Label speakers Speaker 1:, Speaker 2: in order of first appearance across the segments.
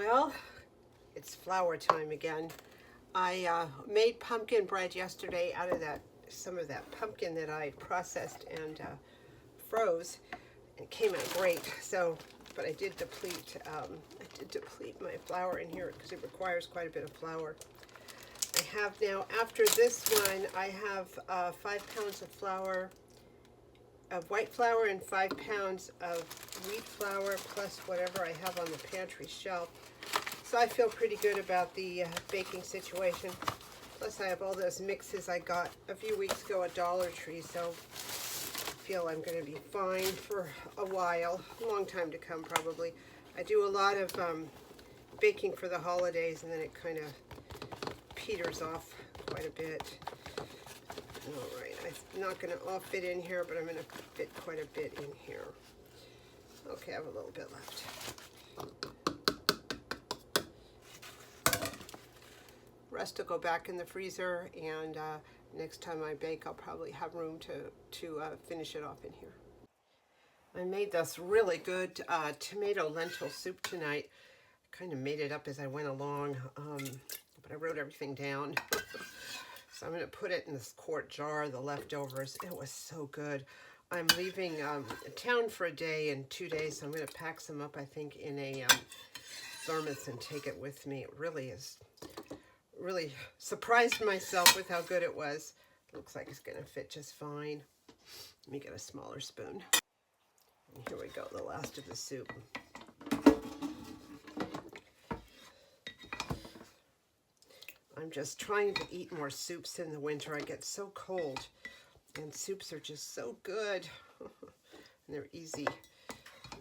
Speaker 1: Well, it's flour time again. I made pumpkin bread yesterday out of some of that pumpkin that I processed and froze. It came out great. But I did deplete my flour in here because it requires quite a bit of flour. I have now, after this one, I have 5 pounds of flour, of white flour, and 5 pounds of wheat flour, plus whatever I have on the pantry shelf. So I feel pretty good about the baking situation. Plus I have all those mixes I got a few weeks ago at Dollar Tree, so I feel I'm going to be fine for a while, a long time to come probably. I do a lot of baking for the holidays, and then it kind of peters off quite a bit. All right, I'm not going to all fit in here, but I'm going to fit quite a bit in here. Okay, I have a little bit left. Rest will go back in the freezer, and next time I bake, I'll probably have room to finish it off in here. I made this really good tomato lentil soup tonight. I kind of made it up as I went along, but I wrote everything down. So I'm going to put it in this quart jar, the leftovers. It was so good. I'm leaving town for a day in 2 days, so I'm going to pack some up, I think, in a thermos and take it with me. It really surprised myself with how good it was. Looks like it's going to fit just fine. Let me get a smaller spoon. And here we go, the last of the soup. I'm just trying to eat more soups in the winter. I get so cold, and soups are just so good. And they're easy.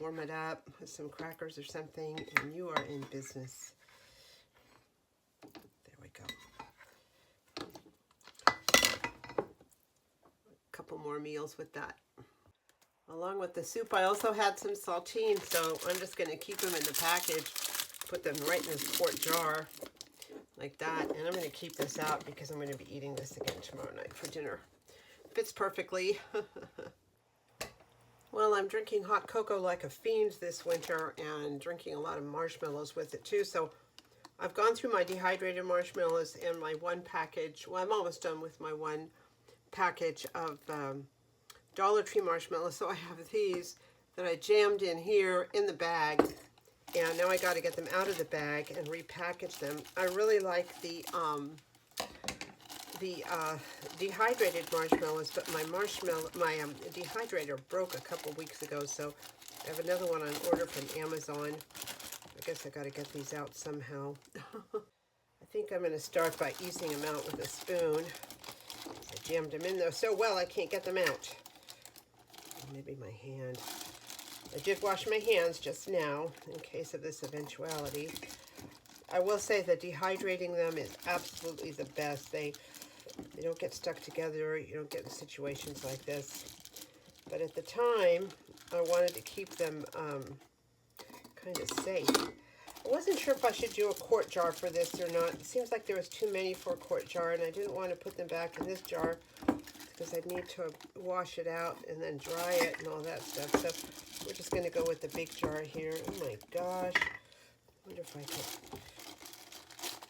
Speaker 1: Warm it up with some crackers or something, and you are in business. There we go. A couple more meals with that. Along with the soup, I also had some saltines, so I'm just going to keep them in the package, put them right in this quart jar, like that, and I'm going to keep this out because I'm going to be eating this again tomorrow night for dinner. Fits perfectly. Well, I'm drinking hot cocoa like a fiend this winter, and drinking a lot of marshmallows with it too, so I've gone through my dehydrated marshmallows and my one package. Well, I'm almost done with my one package of Dollar Tree marshmallows. So I have these that I jammed in here in the bag, and now I got to get them out of the bag and repackage them. I really like the dehydrated marshmallows, but my dehydrator broke a couple weeks ago, so I have another one on order from Amazon. I guess I got to get these out somehow. I think I'm going to start by easing them out with a spoon. I jammed them in there so well I can't get them out. Maybe my hand. I did wash my hands just now in case of this eventuality. I will say that dehydrating them is absolutely the best. They don't get stuck together. You don't get in situations like this. But at the time, I wanted to keep them kind of safe. I wasn't sure if I should do a quart jar for this or not. It seems like there was too many for a quart jar, and I didn't want to put them back in this jar because I'd need to wash it out and then dry it and all that stuff. So we're just going to go with the big jar here. Oh my gosh. I wonder if I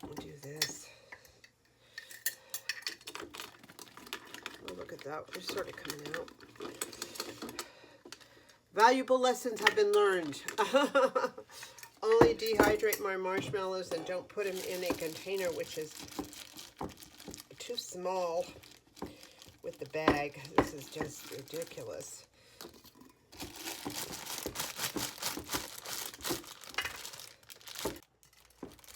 Speaker 1: could do this. Oh, look at that. They're sort of coming out. Valuable lessons have been learned. Only dehydrate my marshmallows and don't put them in a container which is too small with the bag. This is just ridiculous.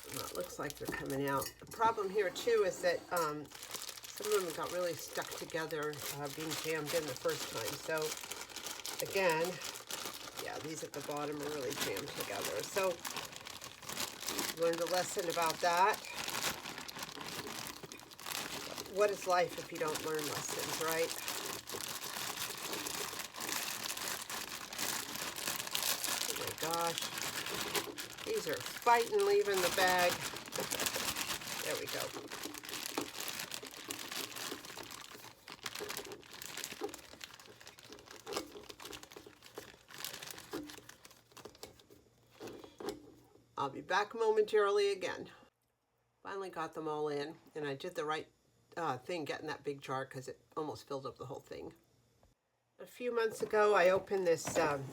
Speaker 1: Well, it looks like they're coming out. The problem here too is that some of them got really stuck together being jammed in the first time. So again, yeah, these at the bottom are really jammed together. So learned a lesson about that. What is life if you don't learn lessons, right? Oh my gosh. These are fighting leaving the bag. There we go. I'll be back momentarily again. Finally got them all in, and I did the right thing getting that big jar because it almost filled up the whole thing. A few months ago, I opened this,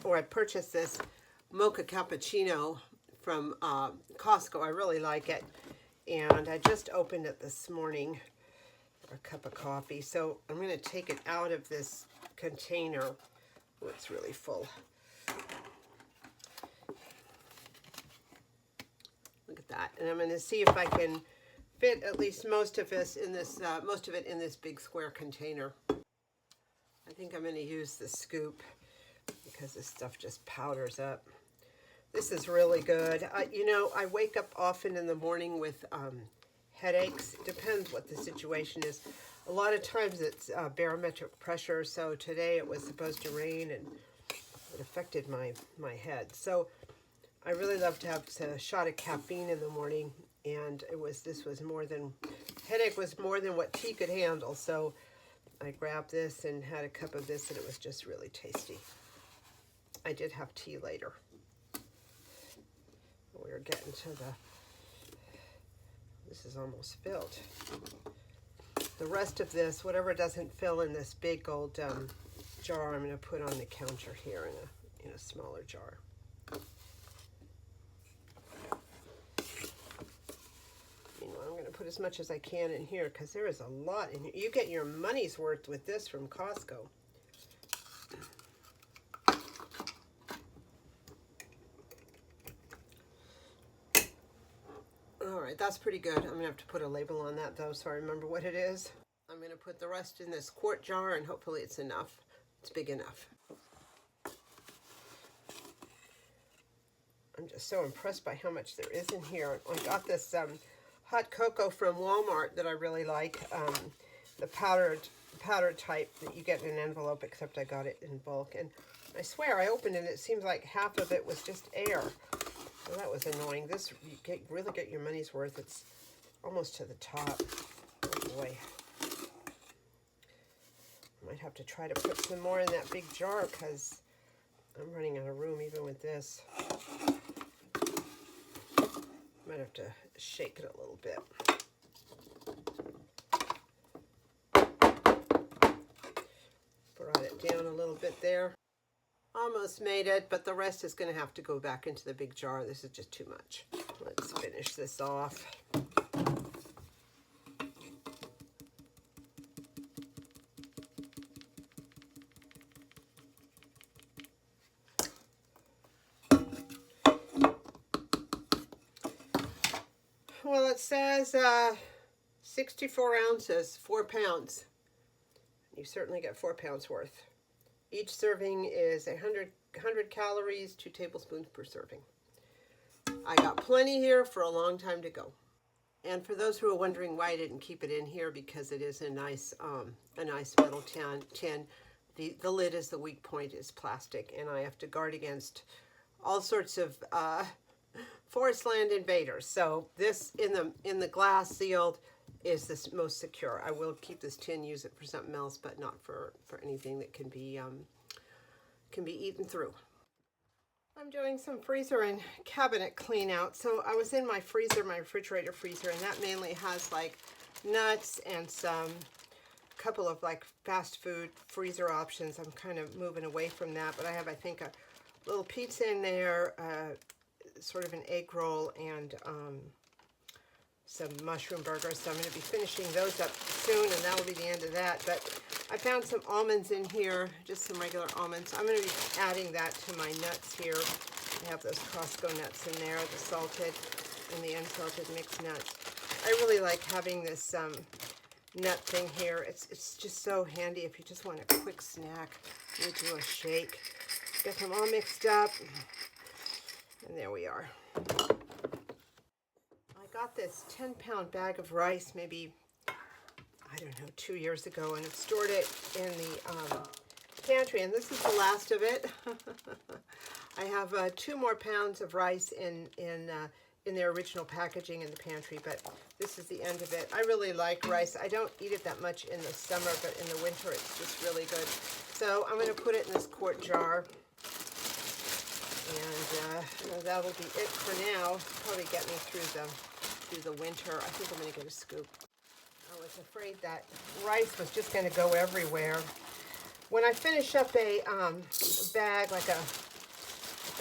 Speaker 1: or I purchased this mocha cappuccino from Costco. I really like it, and I just opened it this morning for a cup of coffee. So I'm going to take it out of this container. Oh, it's really full. Look at that, and I'm going to see if I can fit at least most of it in this big square container. I think I'm going to use the scoop because this stuff just powders up. This is really good. You know, I wake up often in the morning with headaches. It depends what the situation is. A lot of times it's barometric pressure. So today it was supposed to rain and it affected my head. So I really love to have a shot of caffeine in the morning. And headache was more than what tea could handle. So I grabbed this and had a cup of this, and it was just really tasty. I did have tea later. We were getting to this is almost filled. The rest of this, whatever doesn't fill in this big old jar, I'm going to put on the counter here in a smaller jar. I'm going to put as much as I can in here because there is a lot in here. You get your money's worth with this from Costco. All right, that's pretty good. I'm going to have to put a label on that though so I remember what it is. I'm going to put the rest in this quart jar and hopefully it's enough. It's big enough. I'm just so impressed by how much there is in here. I got this hot cocoa from Walmart that I really like, the powdered type that you get in an envelope, except I got it in bulk. And I swear I opened it and it seems like half of it was just air. So that was annoying. This, you really get your money's worth. It's almost to the top. Oh boy. I might have to try to put some more in that big jar because I'm running out of room even with this. Might have to shake it a little bit. Brought it down a little bit there. Almost made it, but the rest is going to have to go back into the big jar. This is just too much. Let's finish this off. Well, it says 64 ounces, 4 pounds. You certainly get 4 pounds worth. Each serving is 100 calories, 2 tablespoons per serving. I got plenty here for a long time to go. And for those who are wondering why I didn't keep it in here, because it is a nice metal tin. The lid is the weak point, is plastic, and I have to guard against all sorts of forest land invaders. So this in the glass sealed is the most secure. I will keep this tin, use it for something else, but not for anything that can be eaten through. I'm doing some freezer and cabinet clean out. So I was in my freezer, my refrigerator freezer, and that mainly has like nuts and some couple of like fast food freezer options. I'm kind of moving away from that, but I have, I think, a little pizza in there, sort of an egg roll, and some mushroom burgers. So I'm going to be finishing those up soon, and that'll be the end of that. But I found some almonds in here, just some regular almonds. I'm going to be adding that to my nuts here. I have those Costco nuts in there, the salted and the unsalted mixed nuts. I really like having this nut thing here. It's just so handy if you just want a quick snack. You do a shake. Get them all mixed up. And there we are. I got this 10-pound bag of rice maybe, I don't know, 2 years ago, and I've stored it in the pantry, and this is the last of it. I have 2 more pounds of rice in their original packaging in the pantry, but this is the end of it. I really like rice. I don't eat it that much in the summer, but in the winter it's just really good. So I'm going to put it in this quart jar. And that'll be it for now. Probably get me through the winter. I think I'm going to get a scoop. I was afraid that rice was just going to go everywhere. When I finish up a bag, like a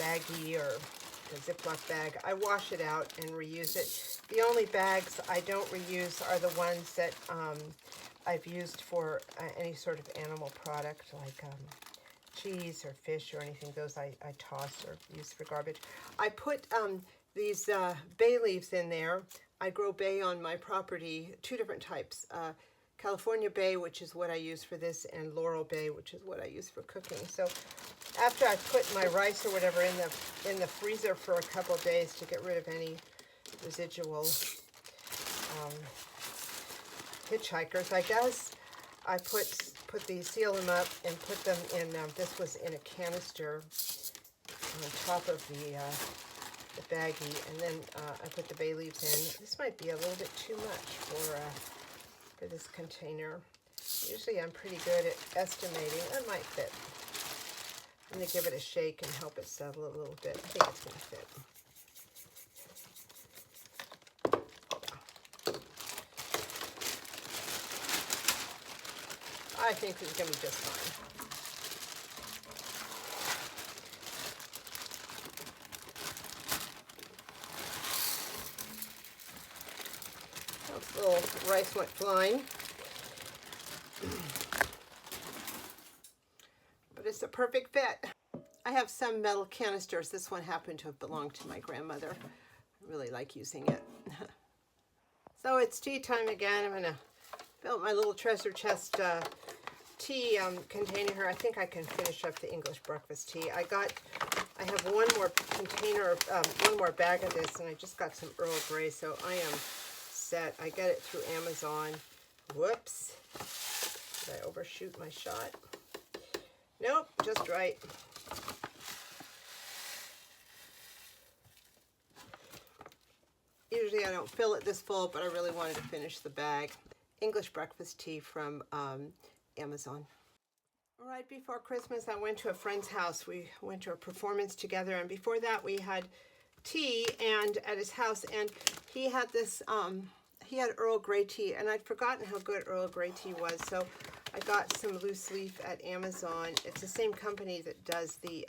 Speaker 1: baggie or a Ziploc bag, I wash it out and reuse it. The only bags I don't reuse are the ones that I've used for any sort of animal product, like cheese or fish or anything. Those I toss or use for garbage. I put these bay leaves in there. I grow bay on my property, two different types. California bay, which is what I use for this, and Laurel bay, which is what I use for cooking. So after I put my rice or whatever in the freezer for a couple of days to get rid of any residual hitchhikers, I guess, I put these, seal them up and put them in, this was in a canister on top of the baggie, and then I put the bay leaves in. This might be a little bit too much for this container. Usually I'm pretty good at estimating. It might fit. I'm going to give it a shake and help it settle a little bit. I think it's going to fit. Yeah. I think this is going to be just fine. Little rice went flying, but it's a perfect fit. I have some metal canisters. This one happened to have belonged to my grandmother. I really like using it. So it's tea time again. I'm gonna fill up my little treasure chest tea container here. I think I can finish up the English breakfast tea. I have one more container, one more bag of this, and I just got some Earl Grey, so I am set. I get it through Amazon. Whoops. Did I overshoot my shot? Nope, just right. Usually I don't fill it this full, but I really wanted to finish the bag. English breakfast tea from Amazon. Right before Christmas, I went to a friend's house. We went to a performance together, and before that we had tea and at his house, and he had this he had Earl Grey tea, and I'd forgotten how good Earl Grey tea was, so I got some loose leaf at Amazon. It's the same company that does the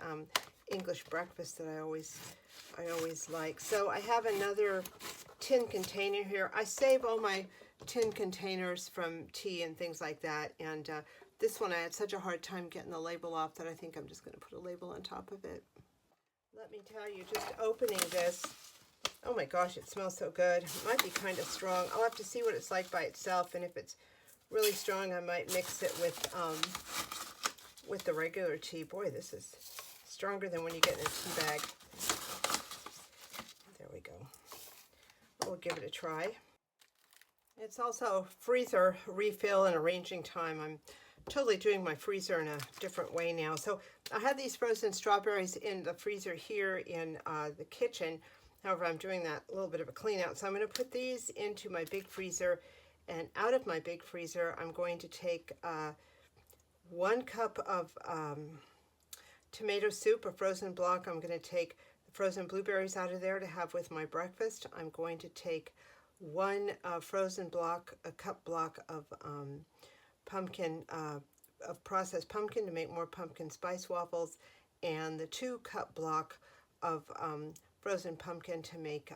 Speaker 1: English breakfast that I always like. So I have another tin container here. I save all my tin containers from tea and things like that, and this one I had such a hard time getting the label off that I think I'm just going to put a label on top of it. Let me tell you, just opening this, oh my gosh, it smells so good. It might be kind of strong. I'll have to see what it's like by itself, and if it's really strong, I might mix it with the regular tea. Boy, this is stronger than when you get in a tea bag. There we go. We'll give it a try. It's also freezer refill and arranging time. I'm totally doing my freezer in a different way now. So I had these frozen strawberries in the freezer here in the kitchen. However, I'm doing that a little bit of a clean out. So I'm going to put these into my big freezer, and out of my big freezer, I'm going to take 1 cup of tomato soup, a frozen block. I'm going to take the frozen blueberries out of there to have with my breakfast. I'm going to take 1 frozen block, a cup block of pumpkin, of processed pumpkin to make more pumpkin spice waffles, and the 2-cup block of frozen pumpkin to make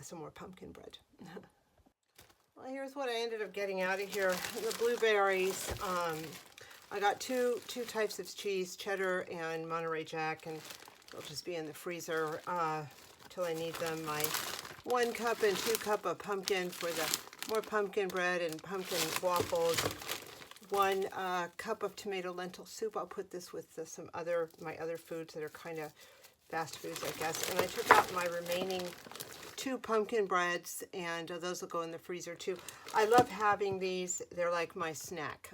Speaker 1: some more pumpkin bread. Well, here's what I ended up getting out of here. The blueberries, I got two types of cheese, cheddar and Monterey Jack, and they'll just be in the freezer till I need them. My 1 cup and 2 cup of pumpkin for the more pumpkin bread and pumpkin waffles. 1 cup of tomato lentil soup. I'll put this with my other foods that are kind of fast foods, I guess. And I took out my remaining 2 pumpkin breads, and those will go in the freezer too. I love having these. They're like my snack.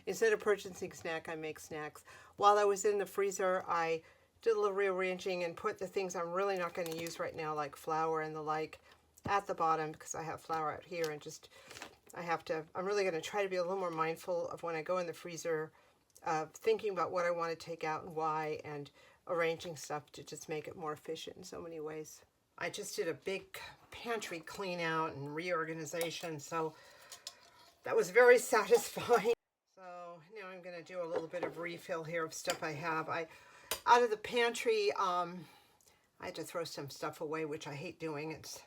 Speaker 1: Instead of purchasing snack, I make snacks. While I was in the freezer, I did a little rearranging and put the things I'm really not going to use right now, like flour and the like, at the bottom, because I have flour out here, and just I'm really going to try to be a little more mindful of when I go in the freezer, thinking about what I want to take out and why, and arranging stuff to just make it more efficient in so many ways. I just did a big pantry clean out and reorganization, so that was very satisfying. So now I'm going to do a little bit of refill here of stuff I have. Out of the pantry, I had to throw some stuff away, which I hate doing. It's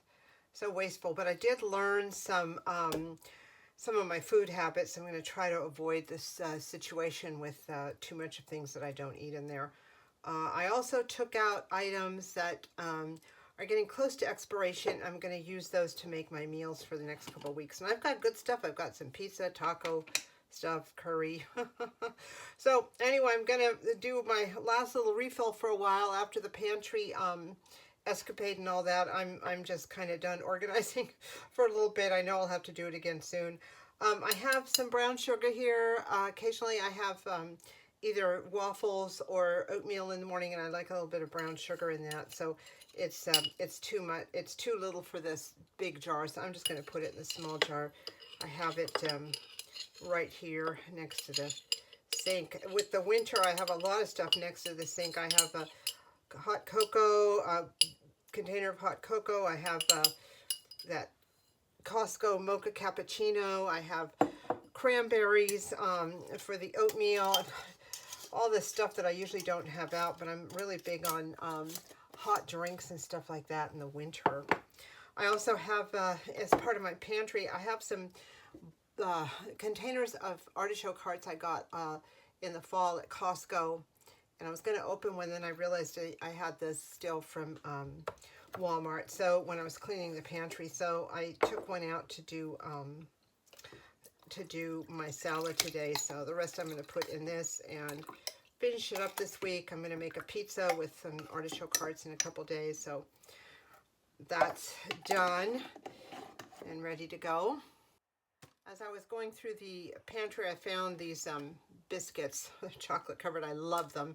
Speaker 1: so wasteful, but I did learn some of my food habits. I'm going to try to avoid this situation with too much of things that I don't eat in there. I also took out items that are getting close to expiration. I'm going to use those to make my meals for the next couple of weeks. And I've got good stuff. I've got some pizza, taco stuff, curry. So anyway, I'm going to do my last little refill for a while after the pantry escapade and all that. I'm just kind of done organizing for a little bit. I know I'll have to do it again soon. I have some brown sugar here. Occasionally I have either waffles or oatmeal in the morning, and I like a little bit of brown sugar in that. So it's too much. It's too little for this big jar. So I'm just going to put it in the small jar. I have it right here next to the sink. With the winter, I have a lot of stuff next to the sink. I have a hot cocoa, a container of hot cocoa. I have that Costco mocha cappuccino. I have cranberries for the oatmeal. All this stuff that I usually don't have out, but I'm really big on hot drinks and stuff like that in the winter. I also have, as part of my pantry, I have some containers of artichoke hearts I got in the fall at Costco. And I was going to open one, then I realized I had this still from Walmart. So when I was cleaning the pantry, so I took one out to do my salad today. So the rest I'm going to put in this and finish it up this week. I'm going to make a pizza with some artichoke hearts in a couple days. So that's done and ready to go. As I was going through the pantry, I found these biscuits, chocolate covered. I love them,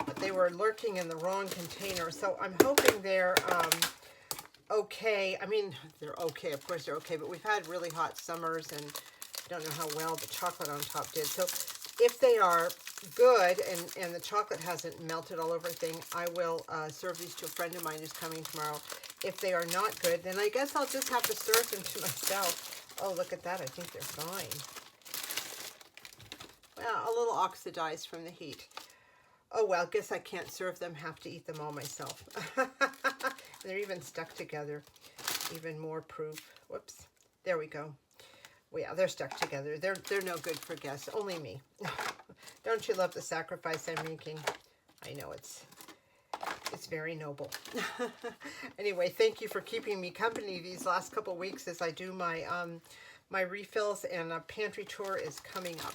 Speaker 1: but they were lurking in the wrong container. So I'm hoping they're okay. I mean, they're okay. Of course they're okay, but we've had really hot summers, and I don't know how well the chocolate on top did. So if they are good and the chocolate hasn't melted all over everything, I will serve these to a friend of mine who's coming tomorrow. If they are not good, then I guess I'll just have to serve them to myself. Oh, look at that. I think they're fine. Well, a little oxidized from the heat. Oh, well, guess I can't serve them. Have to eat them all myself. They're even stuck together. Even more proof. Whoops. There we go. Well, yeah, they're stuck together. They're no good for guests. Only me. Don't you love the sacrifice I'm making? I know it's very noble. Anyway, thank you for keeping me company these last couple weeks as I do my my refills, and a pantry tour is coming up.